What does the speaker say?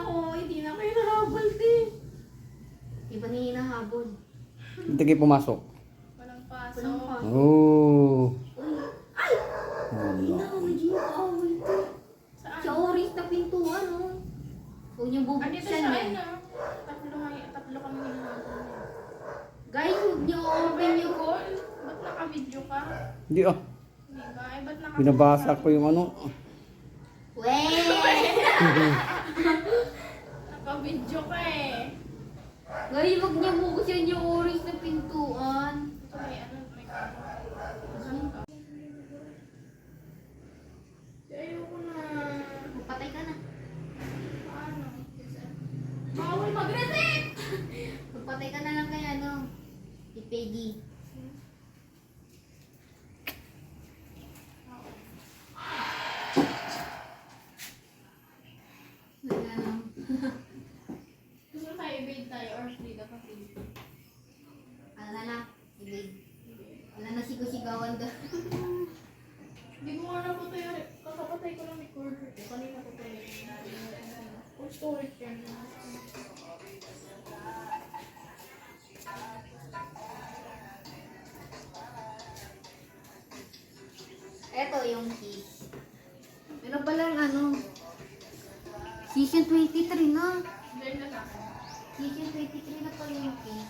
ako. Hindi na kayo nahabol, te. Iba na hinahabol. Hindi kayo pumasok. Walang pasok. Walang pa. Oh. Uy! Ay! Hindi Wala. na, medyo yung kaaway, te. Saan? Sa orange na pintuan, oh. Huwag niyong Andito bubuksan siya, yan. ano? Tatlo kami hinahabol. Guys, huwag niyo open yung... Call? Ba't naka-video ka? Hindi ah. Hindi ba? Eh, ba't naka-video Binabasa ka? ko yung ano. Weh! Naka-video ka eh. Guys, huwag niyo bubuksan yung orange na pintuan. Ito may ano, may kamo. Saan ka? Ayoko na. Magpatay ka na. Paano? Bawal mag-reset! Magpatay ka na lang kay ano. Si Peggy. Wala lang. Gusto mo tayo evade tayo or dito pa dito? Ano na lang. Ibig. Wala na sigaw-sigawan ka. Hindi mo nga napatay. Kakapatay ko lang recorder ko. Kanina ko tayo. Or storage yan. Eto yung keys. Meron palang ano. Season 23 na. Then na sa akin. Season 23 na pala yung keys.